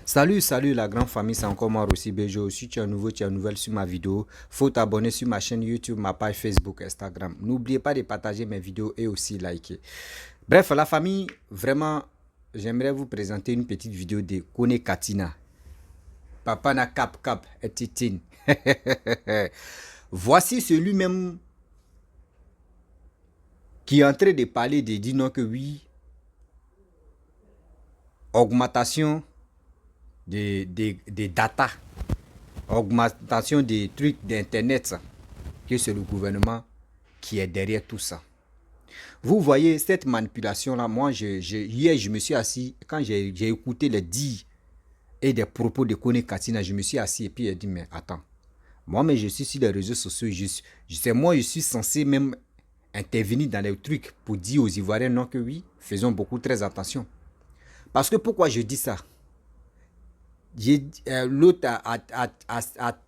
Salut la grande famille, c'est encore moi Rossi Bejo. Si tu es nouveau, tu es nouvelle sur ma vidéo, faut t'abonner sur ma chaîne YouTube, ma page Facebook, Instagram. N'oubliez pas de partager mes vidéos et aussi liker. Bref, la famille, vraiment, j'aimerais vous présenter une petite vidéo de Kone Katina. Papa na cap cap et titine. Voici celui-même qui est en train de parler de dire non que oui, augmentation des data, augmentation des trucs d'internet, que c'est le gouvernement qui est derrière tout ça. Vous voyez cette manipulation là, moi hier je me suis assis, quand j'ai écouté les dires et des propos de Kone Katina, je me suis assis et puis j'ai dit mais attends, moi mais je suis sur les réseaux sociaux, moi je suis censé même intervenir dans les trucs pour dire aux Ivoiriens non que oui, faisons beaucoup très attention. Parce que pourquoi je dis ça? L'autre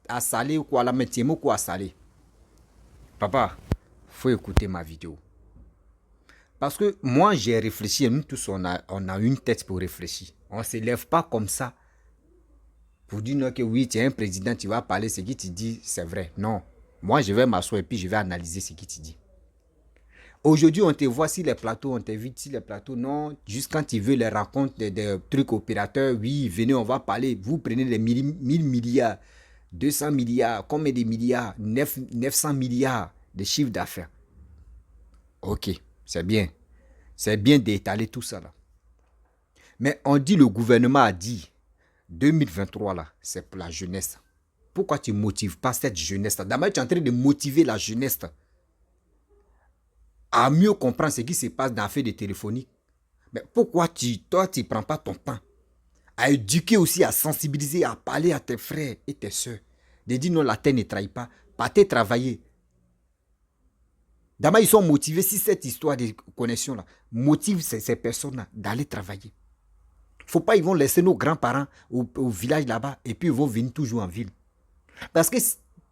a salé ou quoi, la métier quoi a salé. Papa, faut écouter ma vidéo. Parce que moi j'ai réfléchi, et nous tous on a une tête pour réfléchir. On ne se lève pas comme ça pour dire non que oui, tu es un président, tu vas parler, ce qui te dit, c'est vrai. Non, moi je vais m'asseoir et puis je vais analyser ce qui te dit. Aujourd'hui, on te voit sur les plateaux, on t'invite sur les plateaux. Non, juste quand tu veux les rencontres des trucs opérateurs, oui, venez, on va parler. Vous prenez les 1000 milliards, 200 milliards, combien de milliards, 900 milliards de chiffre d'affaires. Ok, c'est bien. C'est bien d'étaler tout ça là. Mais on dit, le gouvernement a dit, 2023 là, c'est pour la jeunesse. Pourquoi tu ne motives pas cette jeunesse là? D'abord, tu es en train de motiver la jeunesse là à mieux comprendre ce qui se passe dans l'affaire de téléphonie. Mais pourquoi toi, tu ne prends pas ton temps à éduquer aussi, à sensibiliser, à parler à tes frères et tes soeurs, de dire non, la terre ne trahit pas, partez travailler. D'abord, ils sont motivés, si cette histoire de connexion-là motive ces personnes-là d'aller travailler. Il ne faut pas, ils vont laisser nos grands-parents au village là-bas et puis ils vont venir toujours en ville. Parce que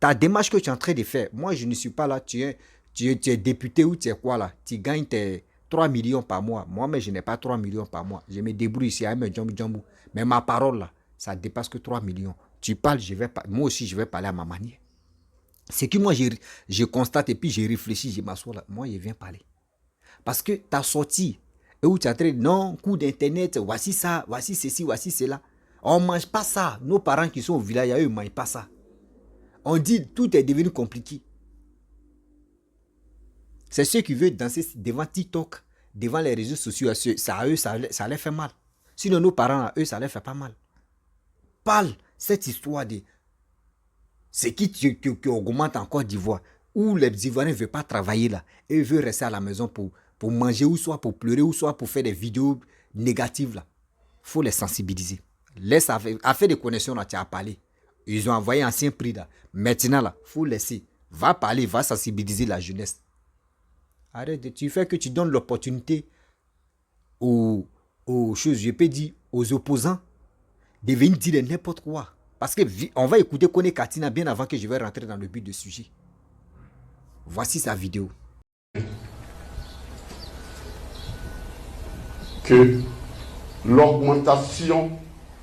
ta démarche que tu es en train de faire, moi, je ne suis pas là, tu es député ou tu es quoi là? Tu gagnes tes 3 millions par mois. Moi, mais je n'ai pas 3 millions par mois. Je me débrouille ici à me djambou. Mais ma parole là, ça dépasse que 3 millions. Tu parles, moi aussi, je vais parler à ma manière. C'est que moi, je constate et puis je réfléchis, je m'assois là. Moi, je viens parler. Parce que tu as sorti, et où tu as traité, non, coup d'internet, voici ça, voici ceci, voici cela. On ne mange pas ça. Nos parents qui sont au village, eux, ils ne mangent pas ça. On dit, tout est devenu compliqué. C'est ceux qui veulent danser devant TikTok, devant les réseaux sociaux, ça les fait mal. Sinon, nos parents, eux, ça les fait pas mal. Parle cette histoire de ce qui augmente en Côte d'Ivoire, où les Ivoiriens ne veulent pas travailler là, et ils veulent rester à la maison pour manger, ou soit pour pleurer, ou soit pour faire des vidéos négatives là. Il faut les sensibiliser. Laisse affaire de connexion là, tu as parlé. Ils ont envoyé un ancien prix là. Maintenant là, il faut laisser. Va parler, va sensibiliser la jeunesse. Arrête, tu fais que tu donnes l'opportunité aux choses, je peux dire, aux opposants de venir dire n'importe quoi. Parce qu'on va écouter Kone Katina bien avant que je vais rentrer dans le but du sujet. Voici sa vidéo. Que l'augmentation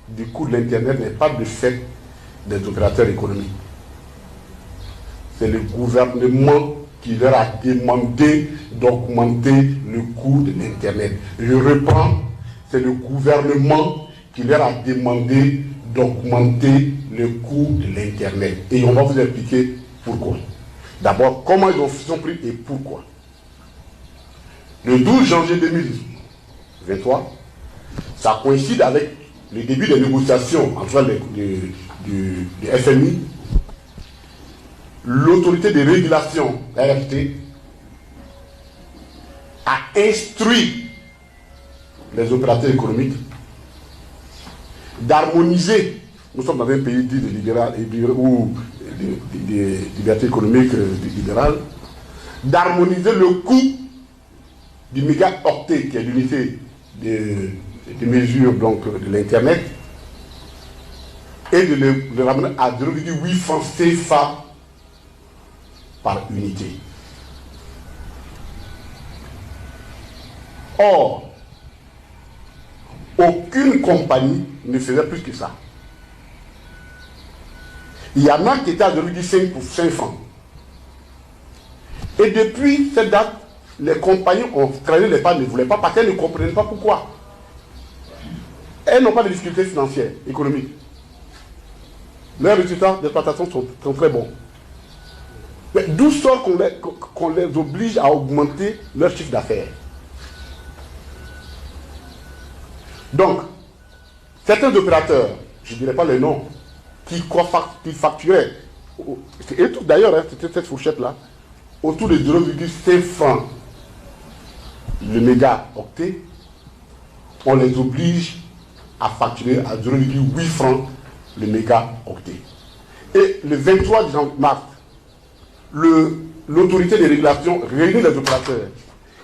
du coût de l'Internet n'est pas le fait des opérateurs économiques. C'est le gouvernement qui leur a demandé d'augmenter le coût de l'Internet. Je reprends, c'est le gouvernement qui leur a demandé d'augmenter le coût de l'Internet. Et on va vous expliquer pourquoi. D'abord, comment ils ont pris et pourquoi. Le 12 janvier 2023, ça coïncide avec le début des négociations entre du FMI, l'autorité de régulation, RFT, a instruit les opérateurs économiques d'harmoniser, nous sommes dans un pays dit de libéral ou de liberté économique libérale, d'harmoniser le coût du mégaoctet, qui est l'unité de mesure donc, de l'Internet, et de le ramener à 0,8 francs CFA par unité. Or, aucune compagnie ne faisait plus que ça. Il y en a qui étaient à 0,5 pour 5 francs. Et depuis cette date, les compagnies ont traîné les pas, ne voulaient pas parce qu'elles ne comprenaient pas pourquoi. Elles n'ont pas de difficultés financières, économiques. Leurs résultats d'exploitation sont très bons. Mais d'où sort qu'on les oblige à augmenter leur chiffre d'affaires? Donc, certains opérateurs, je ne dirais pas les noms, qui facturaient, et tout d'ailleurs, hein, c'était cette fourchette-là, autour de 0,5 francs le mégaoctet, on les oblige à facturer à 0,8 francs le mégaoctet. Et le 23 mars, l'autorité de régulation réunit les opérateurs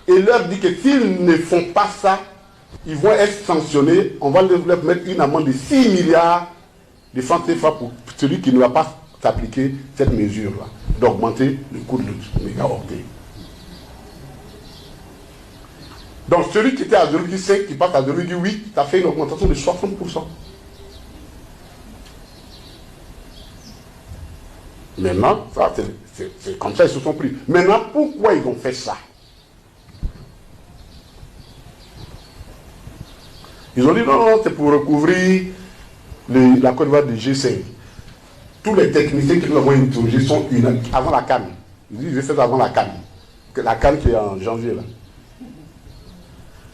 et leur dit que s'ils ne font pas ça, ils vont être sanctionnés. On va leur mettre une amende de 6 milliards de francs CFA pour celui qui ne va pas s'appliquer cette mesure-là, d'augmenter le coût du mégaoctet. Donc celui qui était à 0,5 qui passe à 0,8, ça fait une augmentation de 60%. Maintenant, c'est comme ça ils se sont pris. Maintenant, pourquoi ils ont fait ça? Ils ont dit non, c'est pour recouvrir la Côte d'Ivoire du G5. Tous les techniciens que nous avons interrogés sont avant la CAN. Ils disent c'est avant la CAN. La CAN qui est en janvier là.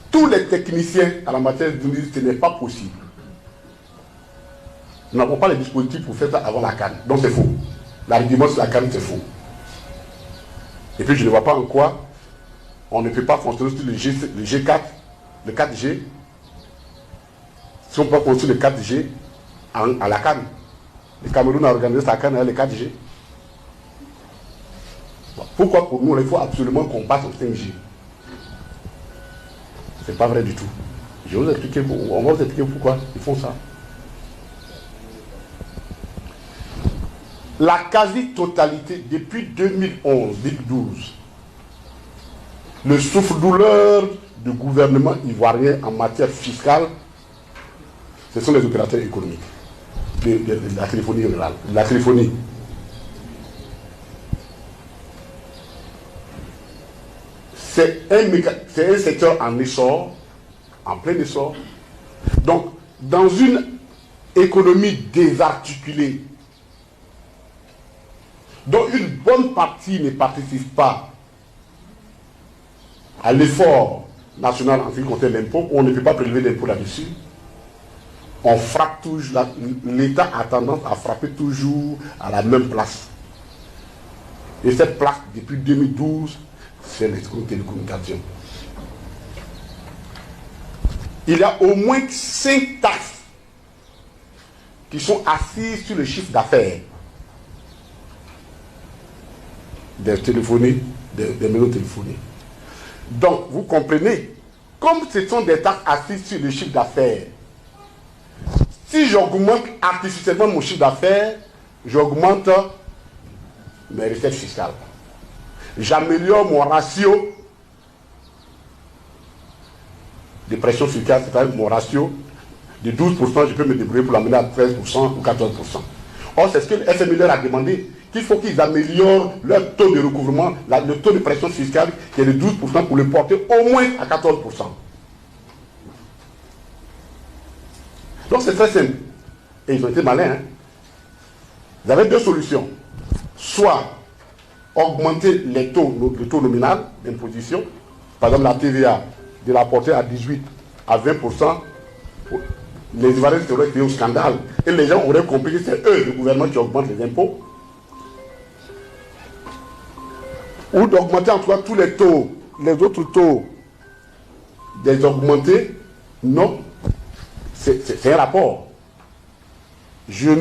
Tous les techniciens à la matière nous disent que ce n'est pas possible. Nous n'avons pas les dispositifs pour faire ça avant la CAN. Donc c'est faux. L'argument sur la CAN c'est faux. Et puis je ne vois pas en quoi on ne peut pas construire sur le G4, le 4G. Si on peut construire le 4G à la CAN. Le Cameroun a organisé sa CAN avec le 4G. Bon, pourquoi pour nous il faut absolument qu'on passe au 5G? C'est pas vrai du tout. Je vais vous expliquer, on va vous expliquer pourquoi ils font ça. La quasi-totalité, depuis 2011-2012, le souffle-douleur du gouvernement ivoirien en matière fiscale, ce sont les opérateurs économiques, de la téléphonie rurale, de la téléphonie. C'est un secteur en essor, en plein essor. Donc, dans une économie désarticulée, dont une bonne partie ne participe pas à l'effort national en ce qui concerne l'impôt, on ne peut pas prélever l'impôt là-dessus, on frappe toujours, l'État a tendance à frapper toujours à la même place. Et cette place, depuis 2012, c'est les télécommunications. Il y a au moins 5 taxes qui sont assises sur le chiffre d'affaires des téléphonies, des maisons téléphoniques. Donc, vous comprenez, comme ce sont des taxes assises sur le chiffre d'affaires, si j'augmente artificiellement mon chiffre d'affaires, j'augmente mes recettes fiscales. J'améliore mon ratio de pression fiscale, c'est-à-dire mon ratio de 12%, je peux me débrouiller pour l'amener à 13% ou 14%. Or, c'est ce que le FMI leur a demandé, qu'il faut qu'ils améliorent leur taux de recouvrement, le taux de pression fiscale qui est de 12% pour le porter au moins à 14%. Donc c'est très simple. Et ils ont été malins. Hein? Vous avez deux solutions. Soit augmenter le taux nominal d'imposition, par exemple la TVA, de la porter à 18 à 20%, les Ivoiriens seraient créés au scandale. Et les gens auraient compris que c'est eux, le gouvernement, qui augmente les impôts. Ou d'augmenter en tout cas tous les taux, les autres taux, des augmenter. Non, c'est un rapport. Je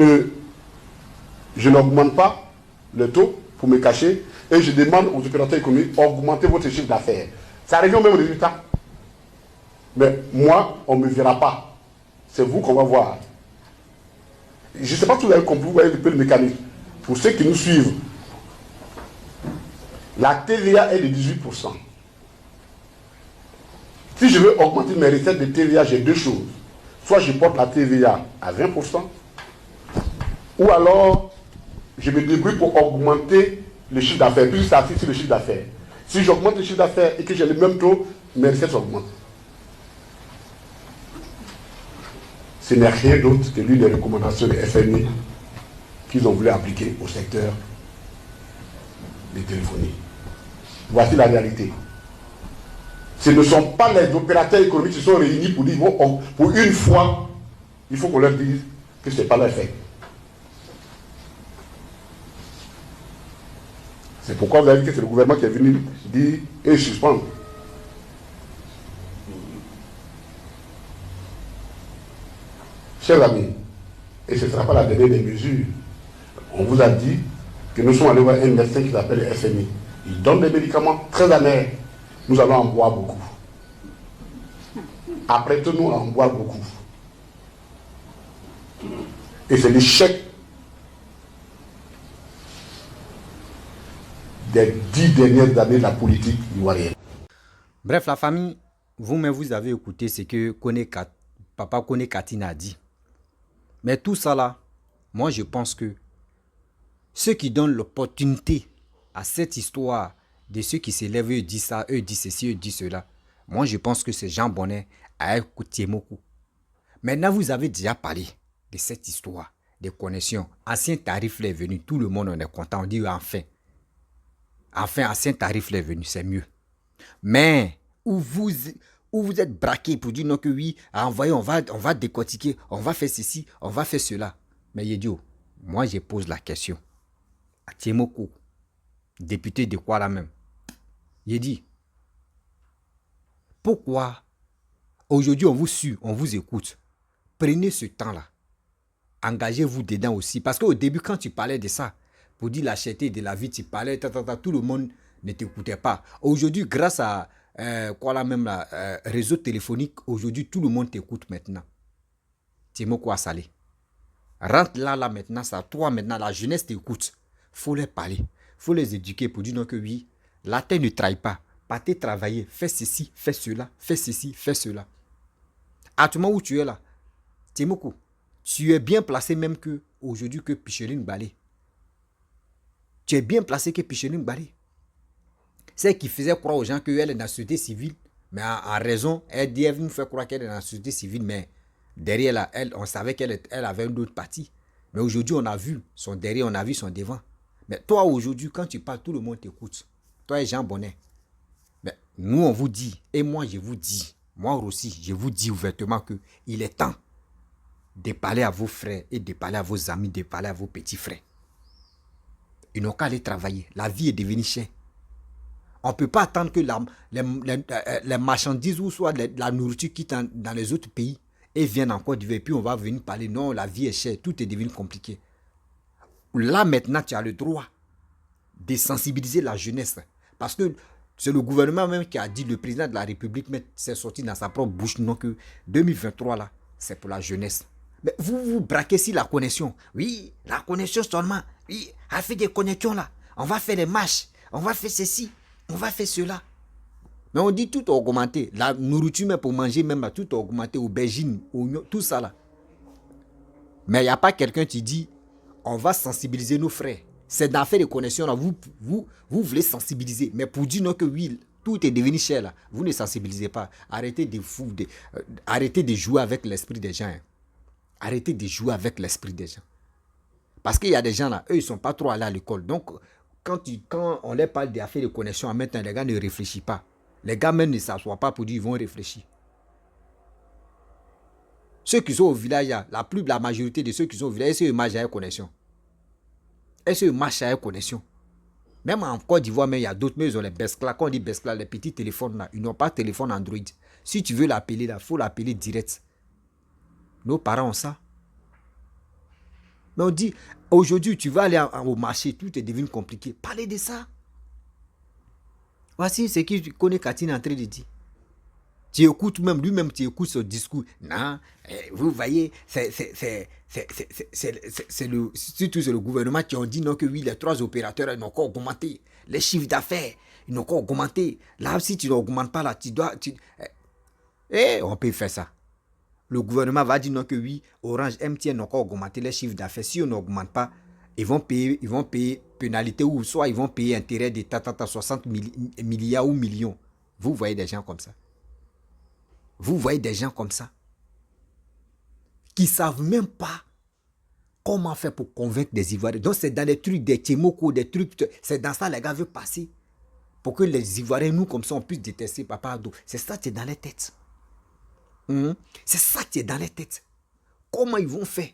n'augmente pas le taux pour me cacher et je demande aux opérateurs économiques d'augmenter votre chiffre d'affaires. Ça revient au même résultat. Mais moi, on ne me verra pas. C'est vous qu'on va voir. Je ne sais pas si vous avez compris, vous voyez un peu le mécanisme. Pour ceux qui nous suivent, la TVA est de 18%. Si je veux augmenter mes recettes de TVA, j'ai deux choses. soit je porte la TVA à 20%, ou alors je me débrouille pour augmenter le chiffre d'affaires, plus ça affecte le chiffre d'affaires. Si j'augmente le chiffre d'affaires et que j'ai le même taux, mes recettes augmentent. Ce n'est rien d'autre que l'une des recommandations de FMI qu'ils ont voulu appliquer au secteur des téléphonies. Voici la réalité. Ce ne sont pas les opérateurs économiques qui se sont réunis pour dire, pour une fois, il faut qu'on leur dise que ce n'est pas leur fait. C'est pourquoi vous avez vu que c'est le gouvernement qui est venu dire et suspendre. Chers amis, et ce ne sera pas la dernière des mesures, on vous a dit que nous sommes allés voir un médecin qui s'appelle le FMI. Il donne des médicaments très amers. Nous allons en boire beaucoup. Apprêtons-nous à en boire beaucoup. Et c'est l'échec des 10 dernières années de la politique ivoirienne. Bref, la famille, vous-même, vous avez écouté ce que Papa Kone Katine a dit. Mais tout ça là, moi je pense que ceux qui donnent l'opportunité à cette histoire de ceux qui s'élèvent, eux disent ça, eux disent ceci, eux disent cela. Moi je pense que c'est Jean Bonnet à Témokou. Maintenant vous avez déjà parlé de cette histoire, des connexions. Ancien tarif est venu, tout le monde en est content, on dit enfin. Enfin, ancien tarif est venu, c'est mieux. Mais où vous êtes braqué pour dire non que oui, envoyez, on va décortiquer, on va faire ceci, on va faire cela. Mais Yedio, moi je pose la question à Témokou, député de quoi là même. Il dit, pourquoi aujourd'hui on vous suit, on vous écoute. Prenez ce temps-là. Engagez-vous dedans aussi. Parce qu'au début, quand tu parlais de ça, pour dire la cherté de la vie, tu parlais, tout le monde ne t'écoutait pas. Aujourd'hui, grâce à réseau téléphonique, aujourd'hui, tout le monde t'écoute maintenant. Tu sais quoi salé. Rentre là maintenant, ça, toi maintenant, la jeunesse t'écoute. Faut les parler, faut les éduquer pour dire non que oui, la terre ne trahit pas. Partez travailler, fais ceci, fais cela, fais ceci, fais cela. À tout moment où tu es là, Témoko, tu es bien placé même que aujourd'hui que Picheline Balé. Tu es bien placé que Picheline Balé. C'est qui faisait croire aux gens qu'elle est dans la société civile, mais en raison, elle nous fait croire qu'elle est dans la société civile, mais derrière là, on savait qu'elle avait une autre partie. Mais aujourd'hui, on a vu son derrière, on a vu son devant. Mais toi, aujourd'hui, quand tu parles, tout le monde t'écoute. Toi et Jean Bonnet. Mais nous, on vous dit, et moi, je vous dis, moi aussi, je vous dis ouvertement qu'il est temps de parler à vos frères et de parler à vos amis, de parler à vos petits frères. Ils n'ont qu'à aller travailler. La vie est devenue chère. On ne peut pas attendre que les marchandises ou soit la nourriture quittent dans les autres pays et viennent en Côte d'Ivoire. Et puis on va venir parler, non, la vie est chère, tout est devenu compliqué. Là maintenant, tu as le droit de sensibiliser la jeunesse. Parce que c'est le gouvernement même qui a dit, le président de la République s'est sorti dans sa propre bouche, non que 2023 là, c'est pour la jeunesse. Mais vous braquez si la connexion. Oui, la connexion seulement. Oui, on fait des connexions là. On va faire les marches. On va faire ceci. On va faire cela. Mais on dit tout a augmenté. La nourriture même pour manger même là, tout a augmenté. Aubergines, oignons, tout ça là. Mais il n'y a pas quelqu'un qui dit, on va sensibiliser nos frères. C'est dans faire des connexions là. Vous voulez sensibiliser. Mais pour dire non que oui, tout est devenu cher là. Vous ne sensibilisez pas. Arrêtez de jouer avec l'esprit des gens. Hein. Arrêtez de jouer avec l'esprit des gens. Parce qu'il y a des gens là, eux, ils ne sont pas trop allés à l'école. Donc, quand on leur parle d'affaires de connexion, en même temps, les gars ne réfléchissent pas. Les gars même ne s'assoient pas pour dire qu'ils vont réfléchir. Ceux qui sont au village, la majorité de ceux qui sont au village, est-ce qu'ils marchent à la connexion? Est-ce qu'ils marchent à la connexion? Même en Côte d'Ivoire, il y a d'autres, mais ils ont les Beskla. Quand on dit Beskla, les petits téléphones là, ils n'ont pas de téléphone Android. Si tu veux l'appeler là, il faut l'appeler direct. Nos parents ont ça. Mais on dit, aujourd'hui, tu vas aller au marché, tout est devenu compliqué. Parlez de ça. Voici ce que Kone Katine est en train de dire. Tu écoutes même, lui-même, tu écoutes ce discours. Non, vous voyez, c'est le gouvernement qui a dit non, que oui, les 3 opérateurs, ils n'ont qu'à augmenter. Les chiffres d'affaires, ils n'ont qu'à augmenter. Là, si tu n'augmentes pas, là, on peut faire ça. le gouvernement va dire non que oui, Orange, MTN ont encore augmenté les chiffres d'affaires. Si on n'augmente pas, ils vont payer pénalité ou soit ils vont payer intérêt de 60 milliards ou millions. Vous voyez des gens comme ça. Vous voyez des gens comme ça qui ne savent même pas comment faire pour convaincre des Ivoiriens. Donc c'est dans les trucs des Tchemoko, des trucs, c'est dans ça les gars veulent passer. Pour que les Ivoiriens, nous comme ça, on puisse détester Papa Ado. C'est ça qui est dans les têtes. C'est ça qui est dans les têtes. Comment ils vont faire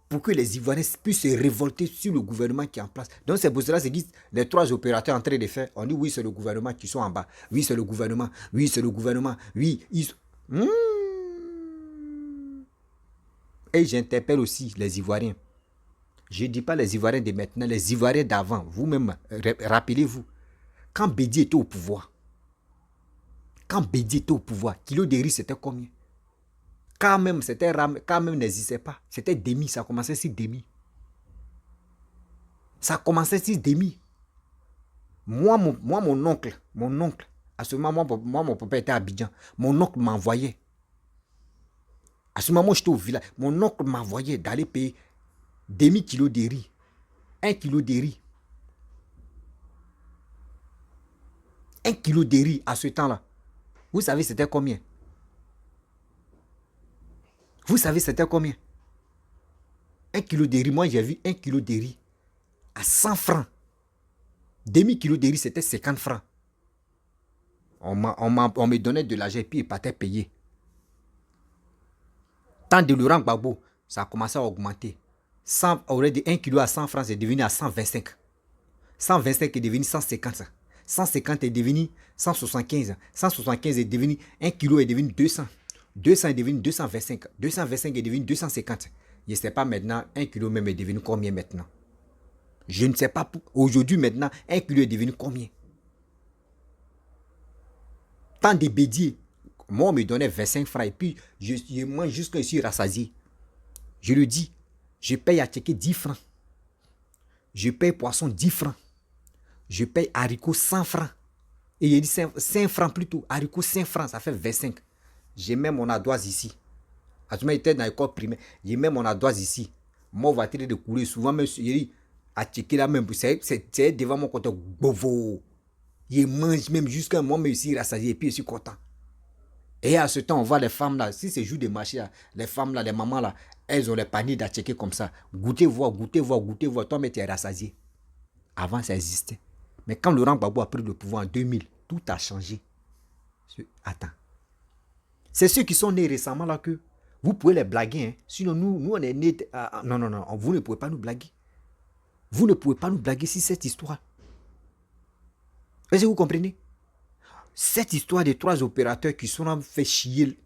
pour que les Ivoiriens puissent se révolter sur le gouvernement qui est en place. Donc c'est pour cela que les 3 opérateurs en train de faire, on dit oui c'est le gouvernement qui sont en bas. Oui c'est le gouvernement. Oui c'est le gouvernement. Oui. Et j'interpelle aussi les Ivoiriens. Je ne dis pas les Ivoiriens de maintenant, les Ivoiriens d'avant. Vous-même, rappelez-vous. Quand Bédi était au pouvoir, kilo de riz c'était combien? Quand même n'existait pas. C'était demi, ça commençait sur demi. Moi, mon oncle, à ce moment, mon papa était à Abidjan. Mon oncle m'envoyait. À ce moment, j'étais au village. Mon oncle m'envoyait d'aller payer demi-kilo de riz. 1 kilo de riz. 1 kilo de riz à ce temps-là. Vous savez c'était combien? Vous savez c'était combien? 1 kilo de riz. Moi j'ai vu 1 kilo de riz à 100 francs. Demi-kilo de riz c'était 50 francs. On me donnait de l'argent et puis il partait payer. Tant de Laurent Gbagbo, ça a commencé à augmenter. 1 kilo à 100 francs, c'est devenu à 125. 125 est devenu 150. 150 est devenu 175. 175 est devenu 1 kilo est devenu 200. 200 est devenu 225. 225 est devenu 250. Je ne sais pas maintenant, 1 kilo même est devenu combien maintenant. Je ne sais pas. Aujourd'hui maintenant, 1 kilo est devenu combien. Tant de bédiers. Moi, on me donnait 25 francs et puis je mange jusqu'à ici rassasié. Je le dis, je paye à checker 10 francs. Je paye poisson 10 francs. Je paye haricots 100 francs. Et il dit 5 francs plutôt. Haricots 5 francs, ça fait 25. J'ai même mon ardoise ici. À ce moment, j'étais dans l'école primaire. J'ai même mon ardoise ici. Moi, on va tirer de couler. Souvent, même, je dis, à checker là même. C'est devant mon côté. Bovo. Je mange même jusqu'à moi, mais ici, rassasié. Et puis, je suis content. Et à ce temps, on voit les femmes là, si c'est jour de marché, là, les femmes là, les mamans là, elles ont les paniers d'atchecker comme ça. Goûtez, voir. Toi, mais tu es rassasié. Avant, ça existait. Mais quand Laurent Gbagbo a pris le pouvoir en 2000, tout a changé. Attends. C'est ceux qui sont nés récemment là que vous pouvez les blaguer. Hein. Sinon, nous, on est nés. Non, vous ne pouvez pas nous blaguer. Vous ne pouvez pas nous blaguer sur cette histoire. Est-ce que vous comprenez? Cette histoire de 3 opérateurs qui sont fait chier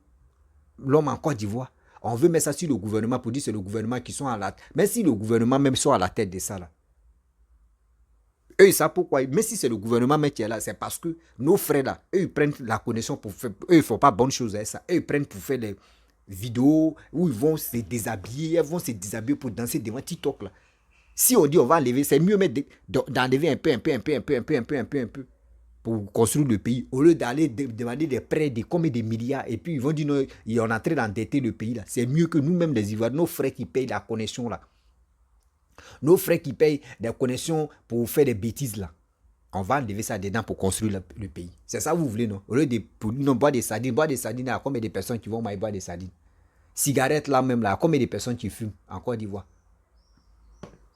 l'homme en Côte d'Ivoire. On veut mettre ça sur le gouvernement pour dire que c'est le gouvernement qui sont à la tête. Mais si le gouvernement même sont à la tête de ça là. Eux, ils savent pourquoi. Mais si c'est le gouvernement même qui est là, c'est parce que nos frères là, eux, ils prennent la connexion pour faire. Eux, ils ne font pas bonne chose à ça. Eux, ils prennent pour faire des vidéos où ils vont se déshabiller. Ils vont se déshabiller pour danser devant TikTok là. Si on dit on va enlever, c'est mieux d'enlever un peu. Pour construire le pays, au lieu d'aller demander des prêts de combien de milliards, et puis ils vont dire non, ils sont en train d'endetter le pays là. C'est mieux que nous-mêmes les Ivoiriens, nos frères qui payent la connexion là. Nos frères qui payent des connexions pour faire des bêtises là. On va enlever ça dedans pour construire le pays. C'est ça que vous voulez, non? Au lieu de boire des sardines, il y a combien de personnes qui vont boire des sardines? Cigarettes là même là, combien de personnes qui fument en Côte d'Ivoire?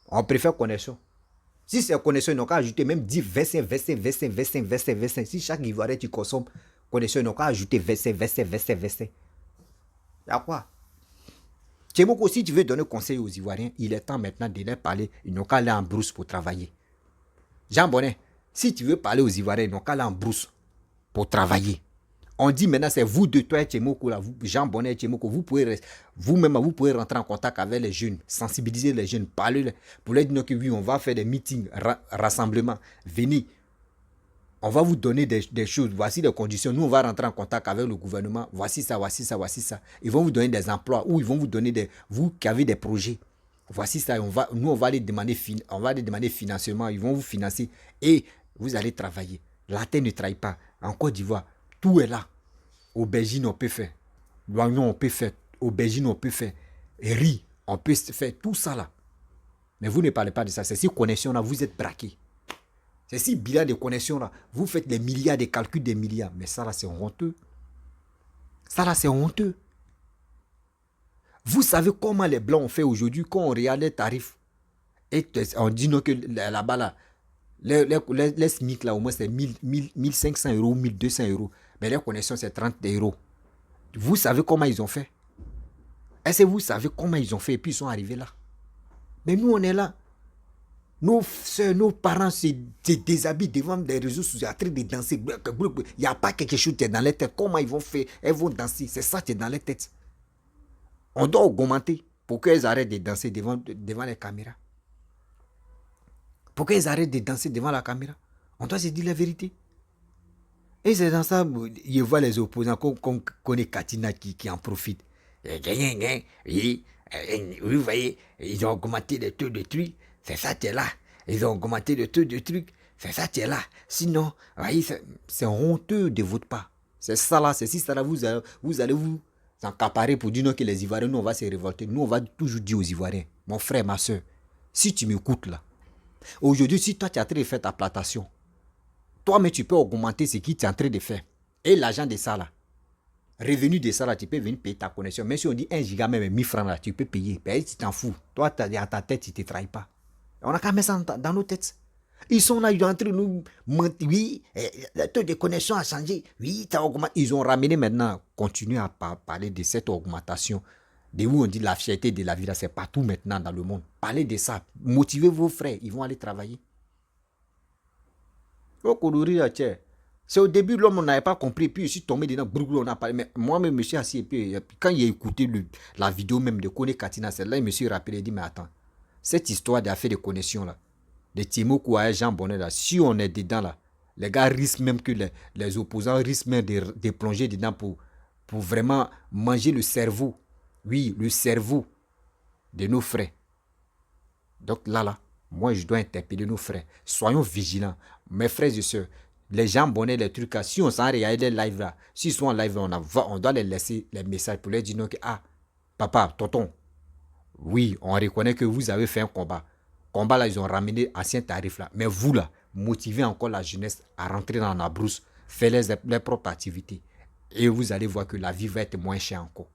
On préfère connexion. Si c'est connexion, ils n'ont qu'à ajouter même 10, 25. Si chaque Ivoirien qui consomme connexion, ils n'ont qu'à ajouter 25. Y'a quoi? Tchemoko, si tu veux donner conseil aux Ivoiriens, il est temps maintenant de leur parler. Ils n'ont qu'à aller en brousse pour travailler. Jean Bonnet, si tu veux parler aux Ivoiriens, ils n'ont qu'à aller en brousse pour travailler. On dit maintenant, c'est vous deux, toi et Tchemoko, là, Jean Bonnet et Tchemoko, vous-même, vous pouvez rentrer en contact avec les jeunes, sensibiliser les jeunes, parler pour leur dire que oui, on va faire des meetings, rassemblements, venez. On va vous donner des choses, voici les conditions. Nous, on va rentrer en contact avec le gouvernement, voici ça. Ils vont vous donner des emplois ou ils vont vous donner vous qui avez des projets. Voici ça, on va les demander financement, ils vont vous financer et vous allez travailler. La terre ne trahit pas. En Côte d'Ivoire, tout est là. Aubergine, on peut faire. L'oignon, on peut faire. aubergine, on peut faire riz, on peut faire tout ça là. Mais vous ne parlez pas de ça. C'est si connexion là, vous êtes braqués. C'est si bilan de connexion là, vous faites des milliards, des calculs des milliards. Mais ça là, c'est honteux. Ça là, c'est honteux. Vous savez comment les Blancs ont fait aujourd'hui quand on regarde les tarifs. Et on dit non que là-bas là, les SMIC là, au moins c'est 1500 euros, 1200 euros. Mais les connexions, c'est 30 euros. Vous savez comment ils ont fait? Est-ce que vous savez comment ils ont fait et puis ils sont arrivés là? Mais nous, on est là. Nos soeurs, nos parents se déshabillent devant des réseaux sociaux en train de danser. Il n'y a pas quelque chose qui est dans les têtes. Comment ils vont faire? Elles vont danser. C'est ça qui est dans les têtes. On doit augmenter pour qu'elles arrêtent de danser devant les caméras. Pour qu'elles arrêtent de danser devant la caméra. On doit se dire la vérité. Et c'est dans ça, je vois les opposants, qu'on connaît Katina qui en profite. Oui, vous voyez, ils ont augmenté le taux de trucs, c'est ça qui est là. Ils ont augmenté le taux de trucs, c'est ça qui est là. Sinon, voyez, c'est honteux de votre part. C'est ça là, c'est si ça là, vous allez vous encaparer pour dire non que les Ivoiriens, nous on va se révolter. Nous on va toujours dire aux Ivoiriens, mon frère, ma soeur, si tu m'écoutes là, aujourd'hui, si toi tu es en train de faire ta plantation, toi-même tu peux augmenter ce que tu es en train de faire. Et l'argent de ça là, revenu de ça là, tu peux venir payer ta connexion. Même si on dit 1 giga, même 1000 francs là, tu peux payer. Ben, tu t'en fous. Toi, à ta tête, tu ne te trahis pas. On a quand même ça dans nos têtes. Ils sont là, ils sont en train de nous mentir. Oui, le taux de connexion a changé. Oui, ça a augmenté. Ils ont ramené maintenant, continuer à parler de cette augmentation. De où on dit la fierté de la vie, là, c'est partout maintenant dans le monde. Parlez de ça. Motivez vos frères, ils vont aller travailler. C'est au début, l'homme n'avait pas compris, puis je suis tombé dedans, on a parlé. Mais moi-même, je suis assis, et puis quand il a écouté la vidéo même de Kone Katina, celle-là, il me suis rappelé, il dit, mais attends, cette histoire d'affaires de connexion, là, de Timo Kouaï, Jean Bonnet, là, si on est dedans, là, les gars risquent même que les opposants risquent même de plonger dedans pour vraiment manger le cerveau. Oui, le cerveau de nos frères. Donc là, moi, je dois interpeller nos frères. Soyons vigilants. Mes frères et sœurs, les gens bonnets, les trucs, si on s'en regarde les lives là, s'ils sont en live, on doit les laisser les messages pour leur dire non, que, ah, papa, tonton, oui, on reconnaît que vous avez fait un combat. Combat là, ils ont ramené ancien tarif là. Mais vous là, motivez encore la jeunesse à rentrer dans la brousse, faire les propres activités. Et vous allez voir que la vie va être moins chère encore.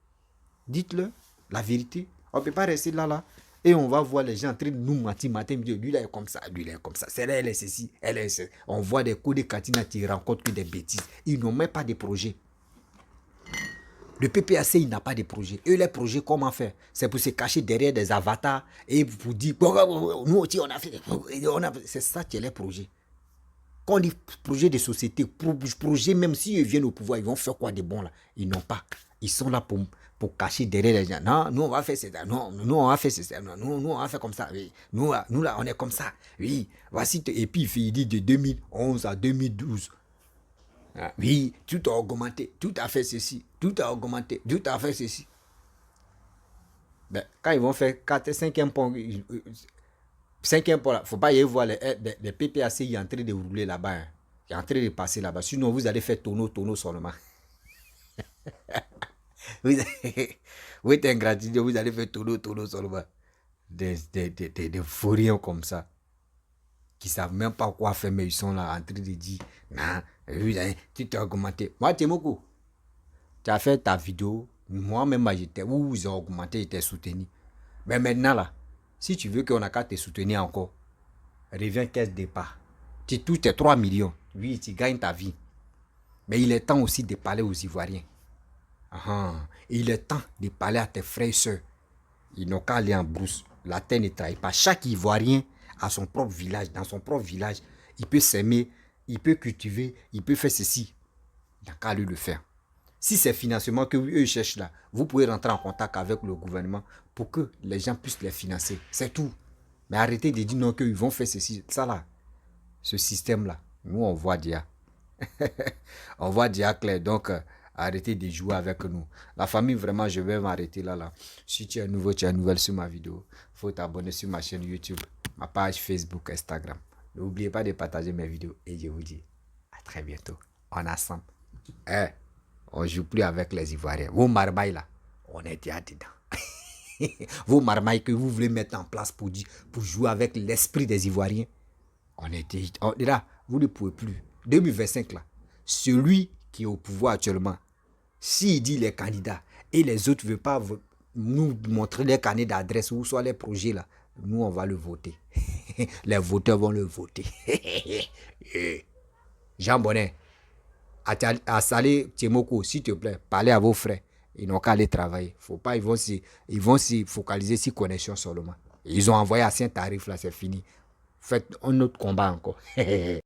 Dites-le, la vérité. On ne peut pas rester là. Et on va voir les gens en train de nous mentir matin, lui là est comme ça, lui là est comme ça. Celle-là, elle est ceci, elle est ceci. On voit des coups de Katina qui rencontrent que des bêtises. Ils n'ont même pas de projet. Le PPAC, il n'a pas de projet. Eux, les projets, comment faire? C'est pour se cacher derrière des avatars et pour dire, nous aussi, on a fait. C'est ça qui est les projets. Quand on dit projet de société, projet, même s'ils viennent au pouvoir, ils vont faire quoi de bon là? Ils n'ont pas. Ils sont là pour cacher derrière les gens. Non, nous on va faire ça. Non, nous on va faire ça. Non, nous on va faire comme ça. Oui. Nous là, on est comme ça. Oui, voici. Et puis il dit de 2011 à 2012. Ah, oui, tout a augmenté. Tout a fait ceci. Tout a augmenté. Tout a fait ceci. Ben, quand ils vont faire 4 et 5e pont, 5e pont, il ne faut pas y voir les PPAC, il est en train de rouler là-bas. Hein. Il est en train de passer là-bas. Sinon, vous allez faire tonneau seulement. Vous êtes ingratitude, vous allez faire tonneau seulement. Des fourriens comme ça, qui ne savent même pas quoi faire, mais ils sont là en train de dire, non, tu t'es augmenté. Moi, Timoku, tu as fait ta vidéo, moi-même, j'étais où ils ont augmenté, j'étais soutenu. Mais maintenant, là, si tu veux qu'on a qu'à te soutenir encore, reviens caisse départ. Tu touches tes 3 millions. Oui, tu gagnes ta vie. Mais il est temps aussi de parler aux Ivoiriens. Il est temps de parler à tes frères et soeurs. Ils n'ont qu'à aller en brousse. La terre ne trahit pas. Chaque Ivoirien a son propre village. Dans son propre village, il peut s'aimer, il peut cultiver, il peut faire ceci. Il n'a qu'à lui le faire. Si c'est financement que eux cherchent là, vous pouvez rentrer en contact avec le gouvernement pour que les gens puissent les financer. C'est tout. Mais arrêtez de dire non qu'ils vont faire ceci, ça là. Ce système-là, nous on voit déjà. On voit déjà clair. Donc, arrêtez de jouer avec nous. La famille, vraiment, je vais m'arrêter là. Si tu es nouveau, tu es nouvelle sur ma vidéo, il faut t'abonner sur ma chaîne YouTube, ma page Facebook, Instagram. N'oubliez pas de partager mes vidéos. Et je vous dis à très bientôt. On est ensemble. On ne joue plus avec les Ivoiriens. Vous marbaille là. on est déjà dedans. Vos marmailles que vous voulez mettre en place pour jouer avec l'esprit des Ivoiriens, on est là, vous ne pouvez plus. 2025 là, celui qui est au pouvoir actuellement, s'il dit les candidats et les autres ne veulent pas nous montrer les carnets d'adresse ou soit les projets là, nous on va le voter. Les voteurs vont le voter. Jean Bonnet, à Salé Tchemoko, s'il te plaît, parlez à vos frères. Ils n'ont qu'à aller travailler. Faut pas, ils vont s'y focaliser sur connexion seulement. Ils ont envoyé à Saint-Tarif là, c'est fini. Faites un autre combat encore.